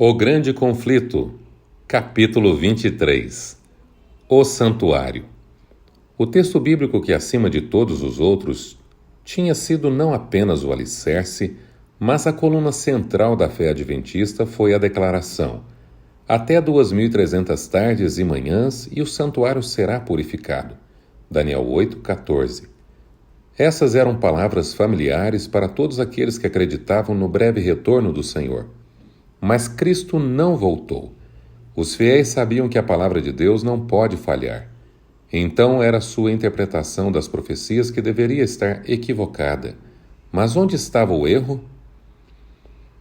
O Grande Conflito, capítulo 23. O Santuário. O texto bíblico que, acima de todos os outros, tinha sido não apenas o alicerce, mas a coluna central da fé adventista foi a declaração: até 2.300 tardes e manhãs e o santuário será purificado. Daniel 8:14. Essas eram palavras familiares para todos aqueles que acreditavam no breve retorno do Senhor. Mas Cristo não voltou. Os fiéis sabiam que a palavra de Deus não pode falhar. Então era sua interpretação das profecias que deveria estar equivocada. Mas onde estava o erro?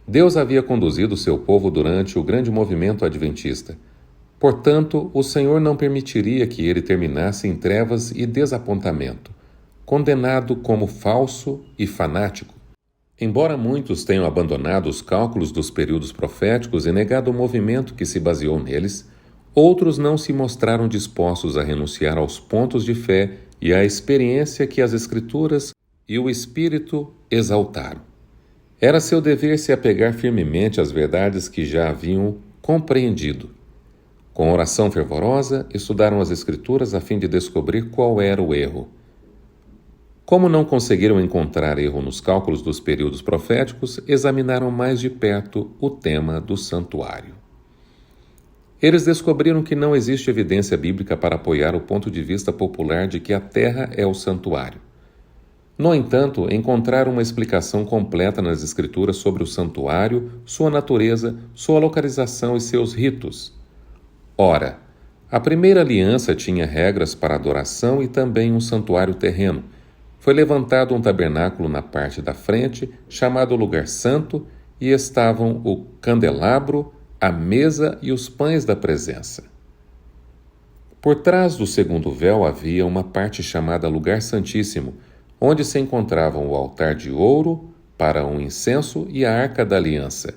Deus havia conduzido seu povo durante o grande movimento adventista. Portanto, o Senhor não permitiria que ele terminasse em trevas e desapontamento, condenado como falso e fanático. Embora muitos tenham abandonado os cálculos dos períodos proféticos e negado o movimento que se baseou neles, outros não se mostraram dispostos a renunciar aos pontos de fé e à experiência que as Escrituras e o Espírito exaltaram. Era seu dever se apegar firmemente às verdades que já haviam compreendido. Com oração fervorosa, estudaram as Escrituras a fim de descobrir qual era o erro. Como não conseguiram encontrar erro nos cálculos dos períodos proféticos, examinaram mais de perto o tema do santuário. Eles descobriram que não existe evidência bíblica para apoiar o ponto de vista popular de que a terra é o santuário. No entanto, encontraram uma explicação completa nas Escrituras sobre o santuário, sua natureza, sua localização e seus ritos. Ora, a primeira aliança tinha regras para adoração e também um santuário terreno. Foi levantado um tabernáculo na parte da frente, chamado Lugar Santo, e estavam o candelabro, a mesa e os pães da presença. Por trás do segundo véu havia uma parte chamada Lugar Santíssimo, onde se encontravam o altar de ouro para um incenso e a arca da aliança,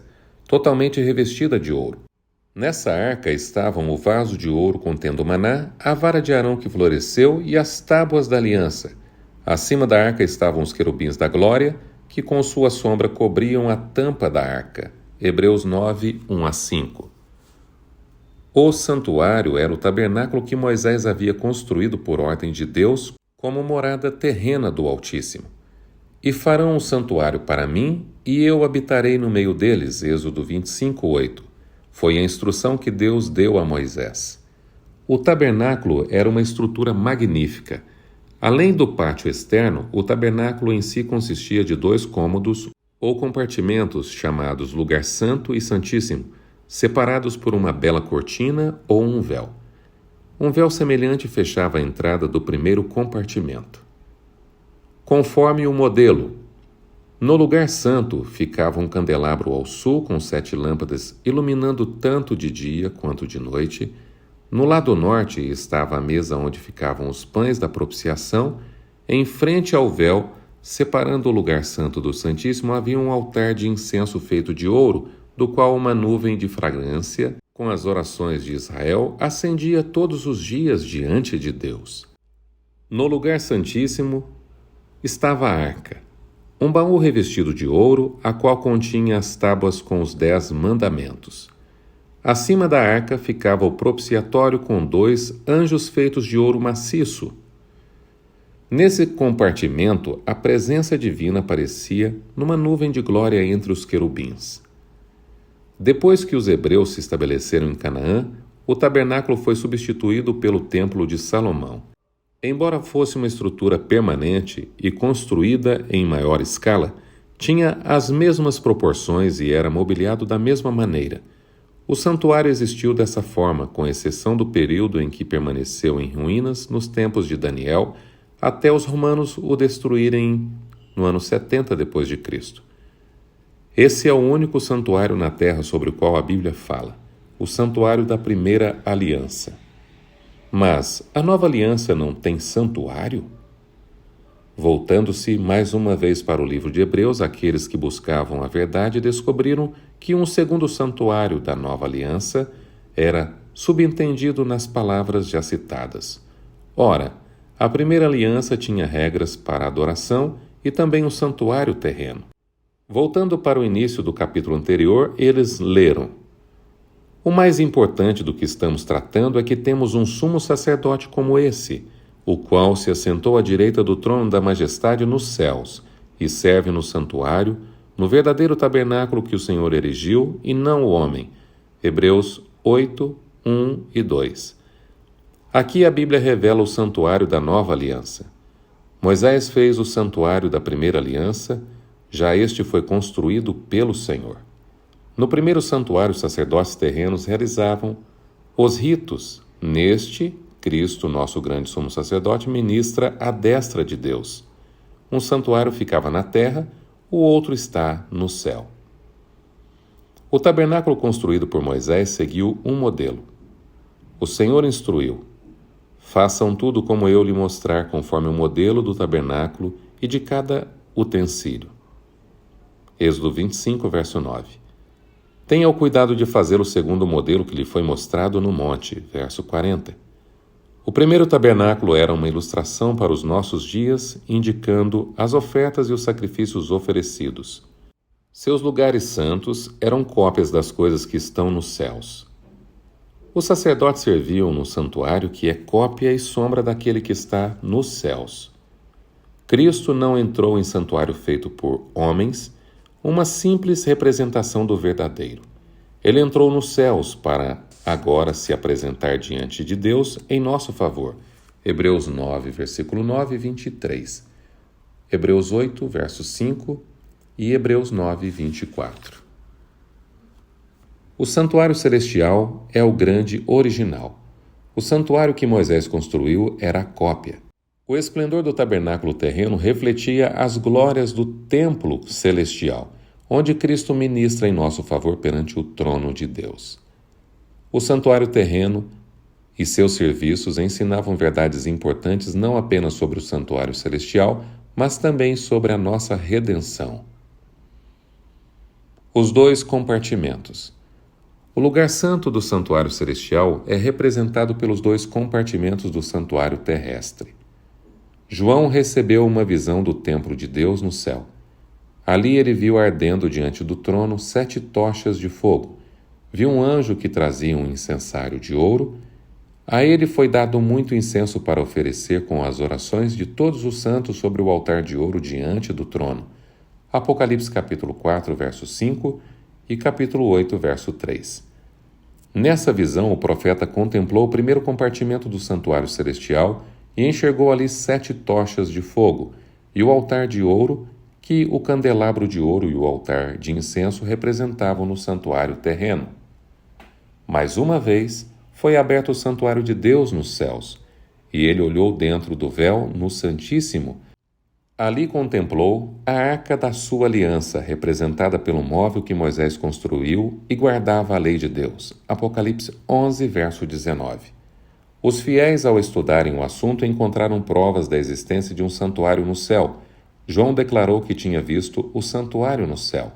totalmente revestida de ouro. Nessa arca estavam o vaso de ouro contendo maná, a vara de Arão que floresceu e as tábuas da aliança. Acima da arca estavam os querubins da glória, que com sua sombra cobriam a tampa da arca. Hebreus 9, 1-5. O santuário era o tabernáculo que Moisés havia construído por ordem de Deus como morada terrena do Altíssimo. E farão um santuário para mim, e eu habitarei no meio deles. Êxodo 25:8. Foi a instrução que Deus deu a Moisés. O tabernáculo era uma estrutura magnífica. Além do pátio externo, o tabernáculo em si consistia de 2 cômodos ou compartimentos chamados Lugar Santo e Santíssimo, separados por uma bela cortina ou um véu. Um véu semelhante fechava a entrada do primeiro compartimento. Conforme o modelo, no Lugar Santo ficava um candelabro ao sul com 7 lâmpadas iluminando tanto de dia quanto de noite. No lado norte estava a mesa onde ficavam os pães da propiciação. Em frente ao véu, separando o Lugar Santo do Santíssimo, havia um altar de incenso feito de ouro, do qual uma nuvem de fragrância, com as orações de Israel, acendia todos os dias diante de Deus. No Lugar Santíssimo estava a arca, um baú revestido de ouro, a qual continha as tábuas com os 10 mandamentos. Acima da arca ficava o propiciatório com 2 anjos feitos de ouro maciço. Nesse compartimento, a presença divina aparecia numa nuvem de glória entre os querubins. Depois que os hebreus se estabeleceram em Canaã, o tabernáculo foi substituído pelo Templo de Salomão. Embora fosse uma estrutura permanente e construída em maior escala, tinha as mesmas proporções e era mobiliado da mesma maneira. O santuário existiu dessa forma, com exceção do período em que permaneceu em ruínas nos tempos de Daniel, até os romanos o destruírem no ano 70 d.C. Esse é o único santuário na terra sobre o qual a Bíblia fala, o santuário da primeira aliança. Mas a nova aliança não tem santuário? Voltando-se mais uma vez para o livro de Hebreus, aqueles que buscavam a verdade descobriram que um segundo santuário da nova aliança era subentendido nas palavras já citadas. Ora, a primeira aliança tinha regras para a adoração e também um santuário terreno. Voltando para o início do capítulo anterior, eles leram: O mais importante do que estamos tratando é que temos um sumo sacerdote como esse, o qual se assentou à direita do trono da majestade nos céus e serve no santuário, no verdadeiro tabernáculo que o Senhor erigiu e não o homem. Hebreus 8, 1 e 2. Aqui a Bíblia revela o santuário da nova aliança. Moisés fez o santuário da primeira aliança, já este foi construído pelo Senhor. No primeiro santuário, os sacerdotes terrenos realizavam os ritos. Neste, Cristo, nosso grande sumo sacerdote, ministra à destra de Deus. Um santuário ficava na terra, o outro está no céu. O tabernáculo construído por Moisés seguiu um modelo. O Senhor instruiu: façam tudo como eu lhe mostrar, conforme o modelo do tabernáculo e de cada utensílio. Êxodo 25, verso 9. Tenha o cuidado de fazer o segundo modelo que lhe foi mostrado no monte, verso 40. O primeiro tabernáculo era uma ilustração para os nossos dias, indicando as ofertas e os sacrifícios oferecidos. Seus lugares santos eram cópias das coisas que estão nos céus. Os sacerdotes serviam no santuário que é cópia e sombra daquele que está nos céus. Cristo não entrou em santuário feito por homens, uma simples representação do verdadeiro. Ele entrou nos céus para agora se apresentar diante de Deus em nosso favor. Hebreus 9, versículo 9 e 23. Hebreus 8, verso 5 e Hebreus 9, 24. O santuário celestial é o grande original. O santuário que Moisés construiu era a cópia. O esplendor do tabernáculo terreno refletia as glórias do templo celestial, onde Cristo ministra em nosso favor perante o trono de Deus. O santuário terreno e seus serviços ensinavam verdades importantes não apenas sobre o santuário celestial, mas também sobre a nossa redenção. Os dois compartimentos. O lugar santo do santuário celestial é representado pelos dois compartimentos do santuário terrestre. João recebeu uma visão do templo de Deus no céu. Ali ele viu ardendo diante do trono 7 tochas de fogo. Viu um anjo que trazia um incensário de ouro. A ele foi dado muito incenso para oferecer com as orações de todos os santos sobre o altar de ouro diante do trono. Apocalipse capítulo 4, verso 5 e capítulo 8, verso 3. Nessa visão, o profeta contemplou o primeiro compartimento do santuário celestial e enxergou ali 7 tochas de fogo e o altar de ouro que o candelabro de ouro e o altar de incenso representavam no santuário terreno. Mais uma vez, foi aberto o santuário de Deus nos céus, e ele olhou dentro do véu no Santíssimo. Ali contemplou a arca da sua aliança, representada pelo móvel que Moisés construiu e guardava a lei de Deus. Apocalipse 11, verso 19. Os fiéis, ao estudarem o assunto, encontraram provas da existência de um santuário no céu. João declarou que tinha visto o santuário no céu.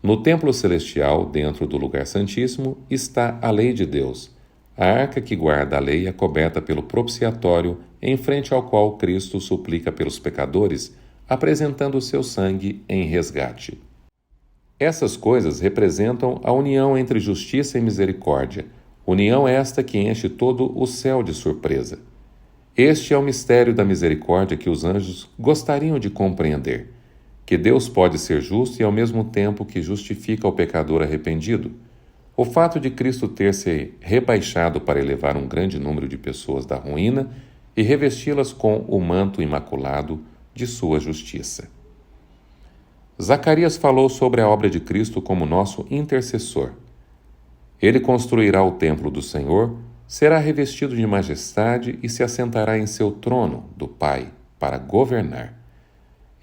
No templo celestial, dentro do lugar santíssimo, está a lei de Deus. A arca que guarda a lei é coberta pelo propiciatório, em frente ao qual Cristo suplica pelos pecadores, apresentando o seu sangue em resgate. Essas coisas representam a união entre justiça e misericórdia, união esta que enche todo o céu de surpresa. Este é o mistério da misericórdia que os anjos gostariam de compreender, que Deus pode ser justo e ao mesmo tempo que justifica o pecador arrependido. O fato de Cristo ter se rebaixado para elevar um grande número de pessoas da ruína e revesti-las com o manto imaculado de sua justiça. Zacarias falou sobre a obra de Cristo como nosso intercessor. Ele construirá o templo do Senhor, será revestido de majestade e se assentará em seu trono do Pai para governar.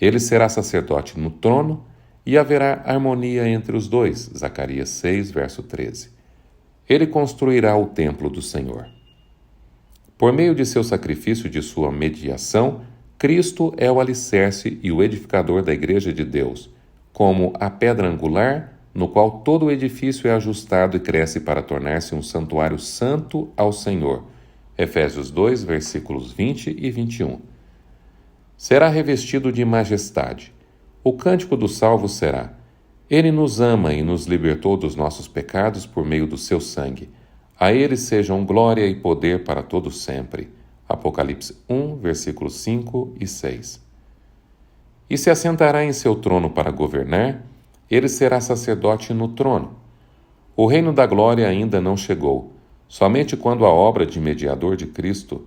Ele será sacerdote no trono e haverá harmonia entre os dois. Zacarias 6, verso 13. Ele construirá o templo do Senhor. Por meio de seu sacrifício e de sua mediação, Cristo é o alicerce e o edificador da Igreja de Deus, como a pedra angular, no qual todo o edifício é ajustado e cresce para tornar-se um santuário santo ao Senhor. Efésios 2, versículos 20 e 21. Será revestido de majestade. O cântico do salvo será: Ele nos ama e nos libertou dos nossos pecados por meio do seu sangue. A ele sejam glória e poder para todo sempre. Apocalipse 1, versículos 5 e 6. E se assentará em seu trono para governar, ele será sacerdote no trono. O reino da glória ainda não chegou. Somente quando a obra de mediador de Cristo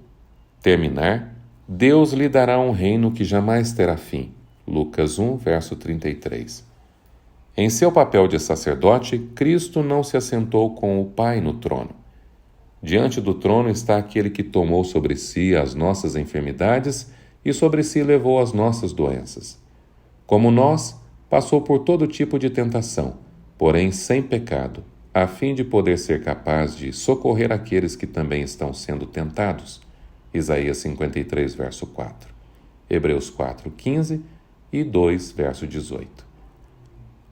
terminar, Deus lhe dará um reino que jamais terá fim. Lucas 1, verso 33. Em seu papel de sacerdote, Cristo não se assentou com o Pai no trono. Diante do trono está aquele que tomou sobre si as nossas enfermidades e sobre si levou as nossas doenças. Como nós, passou por todo tipo de tentação, porém sem pecado, a fim de poder ser capaz de socorrer aqueles que também estão sendo tentados. Isaías 53, verso 4. Hebreus 4, 15 e 2, verso 18.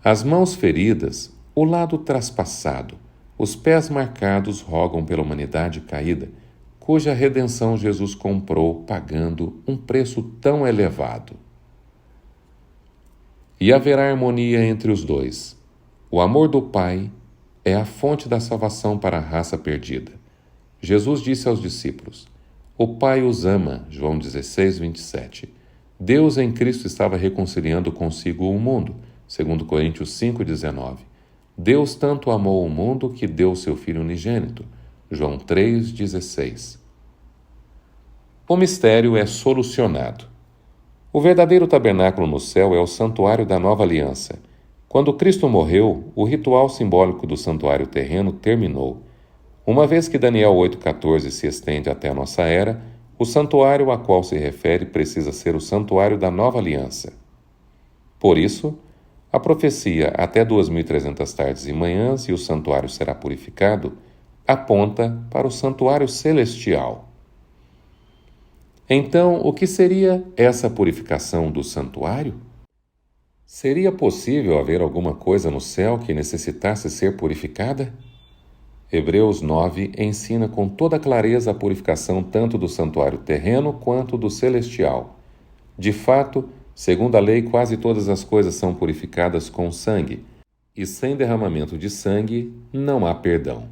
As mãos feridas, o lado traspassado, os pés marcados rogam pela humanidade caída, cuja redenção Jesus comprou pagando um preço tão elevado. E haverá harmonia entre os dois. O amor do Pai é a fonte da salvação para a raça perdida. Jesus disse aos discípulos: o Pai os ama, João 16, 27. Deus em Cristo estava reconciliando consigo o mundo, segundo Coríntios 5, 19. Deus tanto amou o mundo que deu seu Filho unigênito, João 3, 16. O mistério é solucionado. O verdadeiro tabernáculo no céu é o santuário da nova aliança. Quando Cristo morreu, o ritual simbólico do santuário terreno terminou. Uma vez que Daniel 8,14 se estende até a nossa era, o santuário a qual se refere precisa ser o santuário da nova aliança. Por isso, a profecia até 2.300 tardes e manhãs e o santuário será purificado aponta para o santuário celestial. Então, o que seria essa purificação do santuário? Seria possível haver alguma coisa no céu que necessitasse ser purificada? Hebreus 9 ensina com toda clareza a purificação tanto do santuário terreno quanto do celestial. De fato, segundo a lei, quase todas as coisas são purificadas com sangue, e sem derramamento de sangue não há perdão.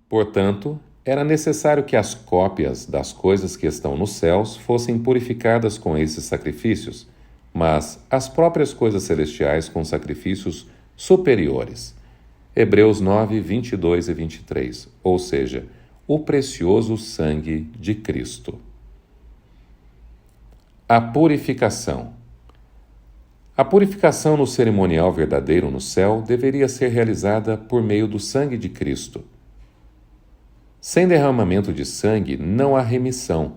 Portanto, era necessário que as cópias das coisas que estão nos céus fossem purificadas com esses sacrifícios, mas as próprias coisas celestiais com sacrifícios superiores. Hebreus 9, 22 e 23, ou seja, o precioso sangue de Cristo. A purificação. A purificação no cerimonial verdadeiro no céu deveria ser realizada por meio do sangue de Cristo. Sem derramamento de sangue não há remissão.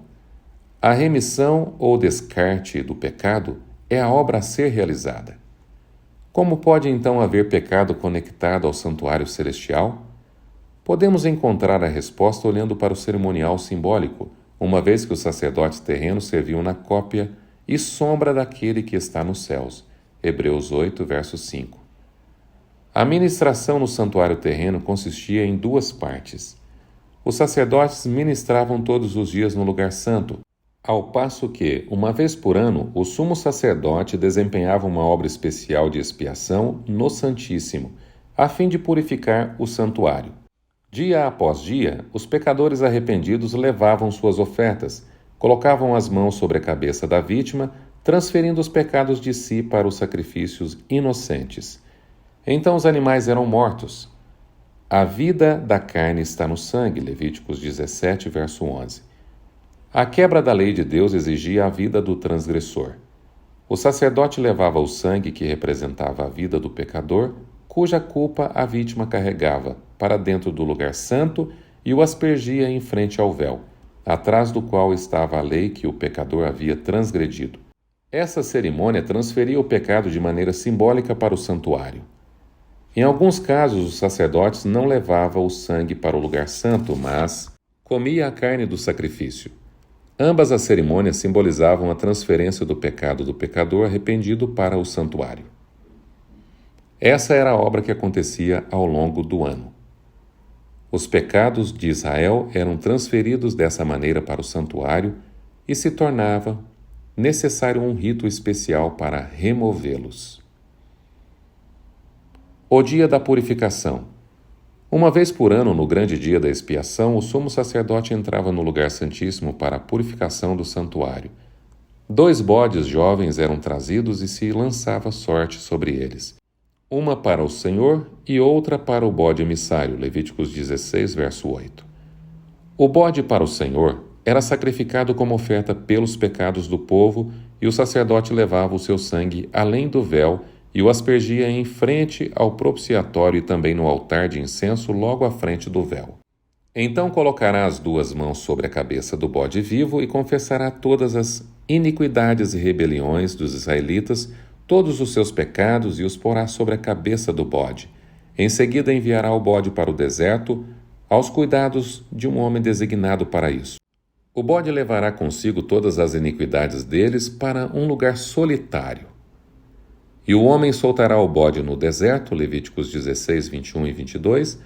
A remissão ou descarte do pecado é a obra a ser realizada. Como pode então haver pecado conectado ao santuário celestial? Podemos encontrar a resposta olhando para o cerimonial simbólico, uma vez que os sacerdotes terrenos serviam na cópia e sombra daquele que está nos céus. Hebreus 8, verso 5. A ministração no santuário terreno consistia em duas partes. Os sacerdotes ministravam todos os dias no lugar santo, ao passo que, uma vez por ano, o sumo sacerdote desempenhava uma obra especial de expiação no Santíssimo, a fim de purificar o santuário. Dia após dia, os pecadores arrependidos levavam suas ofertas, colocavam as mãos sobre a cabeça da vítima, transferindo os pecados de si para os sacrifícios inocentes. Então os animais eram mortos. A vida da carne está no sangue, Levíticos 17, verso 11. A quebra da lei de Deus exigia a vida do transgressor. O sacerdote levava o sangue que representava a vida do pecador, cuja culpa a vítima carregava, para dentro do lugar santo e o aspergia em frente ao véu, atrás do qual estava a lei que o pecador havia transgredido. Essa cerimônia transferia o pecado de maneira simbólica para o santuário. Em alguns casos, os sacerdotes não levavam o sangue para o lugar santo, mas comia a carne do sacrifício. Ambas as cerimônias simbolizavam a transferência do pecado do pecador arrependido para o santuário. Essa era a obra que acontecia ao longo do ano. Os pecados de Israel eram transferidos dessa maneira para o santuário e se tornava necessário um rito especial para removê-los. O dia da purificação. Uma vez por ano, no grande dia da expiação, o sumo sacerdote entrava no lugar santíssimo para a purificação do santuário. 2 bodes jovens eram trazidos e se lançava sorte sobre eles. Uma para o Senhor e outra para o bode emissário. Levíticos 16, verso 8. O bode para o Senhor era sacrificado como oferta pelos pecados do povo, e o sacerdote levava o seu sangue além do véu e o aspergia em frente ao propiciatório e também no altar de incenso logo à frente do véu. Então colocará as 2 mãos sobre a cabeça do bode vivo e confessará todas as iniquidades e rebeliões dos israelitas, todos os seus pecados, e os porá sobre a cabeça do bode. Em seguida enviará o bode para o deserto, aos cuidados de um homem designado para isso. O bode levará consigo todas as iniquidades deles para um lugar solitário. E o homem soltará o bode no deserto, Levíticos 16, 21 e 22.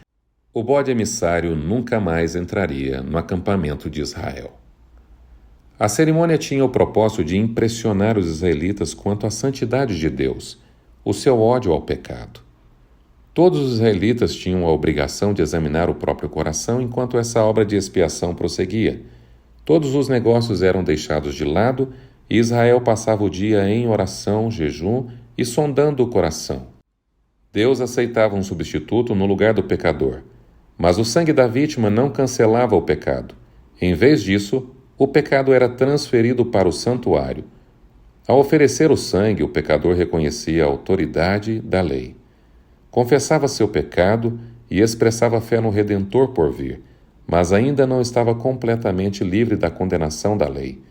O bode emissário nunca mais entraria no acampamento de Israel. A cerimônia tinha o propósito de impressionar os israelitas quanto à santidade de Deus, o seu ódio ao pecado. Todos os israelitas tinham a obrigação de examinar o próprio coração enquanto essa obra de expiação prosseguia. Todos os negócios eram deixados de lado e Israel passava o dia em oração, jejum e sondando o coração. Deus aceitava um substituto no lugar do pecador, mas o sangue da vítima não cancelava o pecado. Em vez disso, o pecado era transferido para o santuário. Ao oferecer o sangue, o pecador reconhecia a autoridade da lei. Confessava seu pecado e expressava fé no Redentor por vir, mas ainda não estava completamente livre da condenação da lei.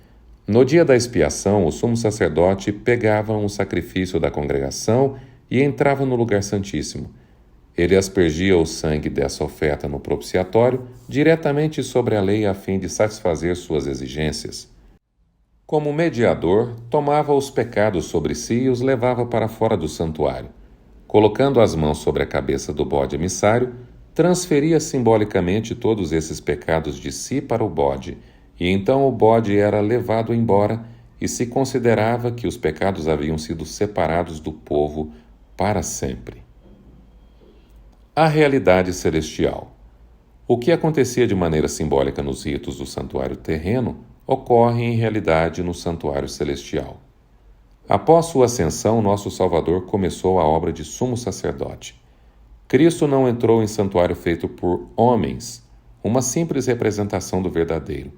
No dia da expiação, o sumo sacerdote pegava um sacrifício da congregação e entrava no lugar santíssimo. Ele aspergia o sangue dessa oferta no propiciatório diretamente sobre a lei a fim de satisfazer suas exigências. Como mediador, tomava os pecados sobre si e os levava para fora do santuário. Colocando as mãos sobre a cabeça do bode emissário, transferia simbolicamente todos esses pecados de si para o bode, e então o bode era levado embora e se considerava que os pecados haviam sido separados do povo para sempre. A realidade celestial. O que acontecia de maneira simbólica nos ritos do santuário terreno ocorre em realidade no santuário celestial. Após sua ascensão, nosso Salvador começou a obra de sumo sacerdote. Cristo não entrou em santuário feito por homens, uma simples representação do verdadeiro.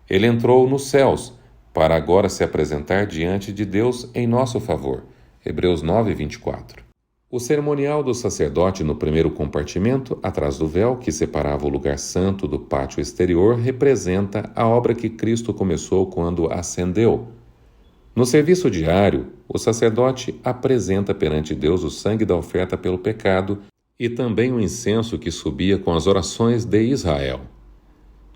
Ele entrou nos céus, para agora se apresentar diante de Deus em nosso favor. Hebreus 9, 24. O cerimonial do sacerdote no primeiro compartimento, atrás do véu, que separava o lugar santo do pátio exterior, representa a obra que Cristo começou quando ascendeu. No serviço diário, o sacerdote apresenta perante Deus o sangue da oferta pelo pecado e também o incenso que subia com as orações de Israel.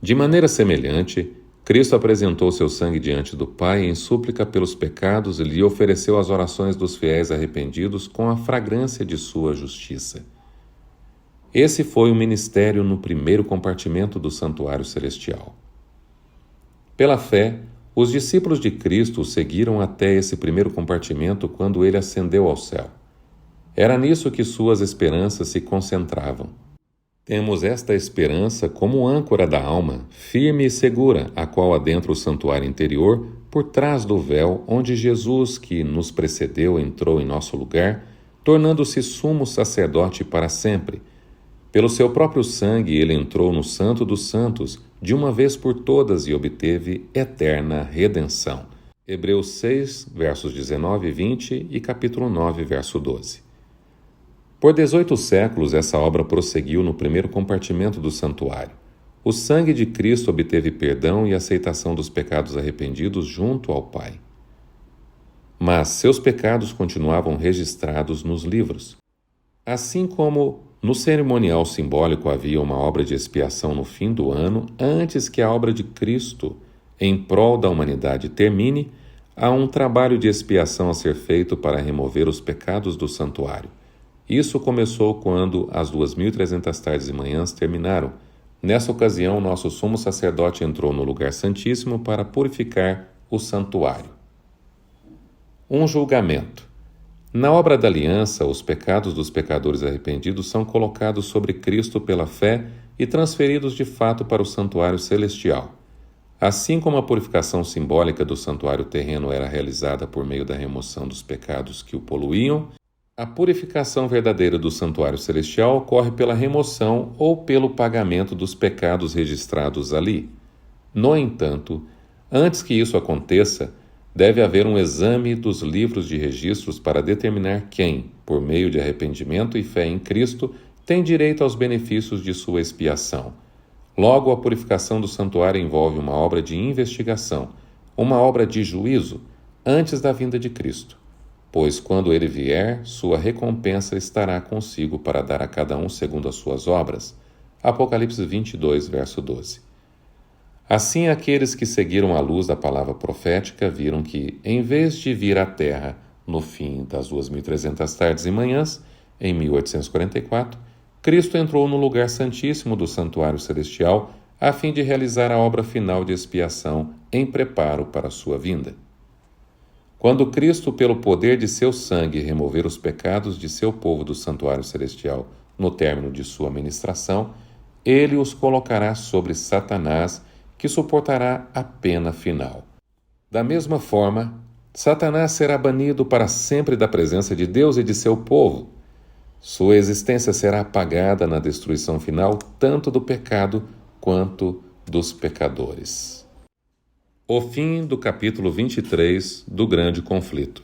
De maneira semelhante, Cristo apresentou seu sangue diante do Pai em súplica pelos pecados e lhe ofereceu as orações dos fiéis arrependidos com a fragrância de sua justiça. Esse foi o ministério no primeiro compartimento do santuário celestial. Pela fé, os discípulos de Cristo o seguiram até esse primeiro compartimento quando ele ascendeu ao céu. Era nisso que suas esperanças se concentravam. Temos esta esperança como âncora da alma, firme e segura, a qual adentra o santuário interior, por trás do véu, onde Jesus, que nos precedeu, entrou em nosso lugar, tornando-se sumo sacerdote para sempre. Pelo seu próprio sangue, ele entrou no Santo dos Santos, de uma vez por todas, e obteve eterna redenção. Hebreus 6, versos 19 e 20 e capítulo 9, verso 12. Por 18 séculos, essa obra prosseguiu no primeiro compartimento do santuário. O sangue de Cristo obteve perdão e aceitação dos pecados arrependidos junto ao Pai. Mas seus pecados continuavam registrados nos livros. Assim como no cerimonial simbólico havia uma obra de expiação no fim do ano, antes que a obra de Cristo em prol da humanidade termine, há um trabalho de expiação a ser feito para remover os pecados do santuário. Isso começou quando as 2.300 tardes e manhãs terminaram. Nessa ocasião, nosso sumo sacerdote entrou no lugar santíssimo para purificar o santuário. Um julgamento. Na obra da aliança, os pecados dos pecadores arrependidos são colocados sobre Cristo pela fé e transferidos de fato para o santuário celestial. Assim como a purificação simbólica do santuário terreno era realizada por meio da remoção dos pecados que o poluíam, a purificação verdadeira do santuário celestial ocorre pela remoção ou pelo pagamento dos pecados registrados ali. No entanto, antes que isso aconteça, deve haver um exame dos livros de registros para determinar quem, por meio de arrependimento e fé em Cristo, tem direito aos benefícios de sua expiação. Logo, a purificação do santuário envolve uma obra de investigação, uma obra de juízo, antes da vinda de Cristo. Pois quando ele vier, sua recompensa estará consigo para dar a cada um segundo as suas obras. Apocalipse 22, verso 12. Assim, aqueles que seguiram a luz da palavra profética viram que, em vez de vir à terra no fim das 2300 tardes e manhãs, em 1844, Cristo entrou no lugar santíssimo do santuário celestial a fim de realizar a obra final de expiação em preparo para a sua vinda. Quando Cristo, pelo poder de seu sangue, remover os pecados de seu povo do santuário celestial no término de sua ministração, ele os colocará sobre Satanás, que suportará a pena final. Da mesma forma, Satanás será banido para sempre da presença de Deus e de seu povo. Sua existência será apagada na destruição final tanto do pecado quanto dos pecadores. O fim do capítulo 23 do Grande Conflito.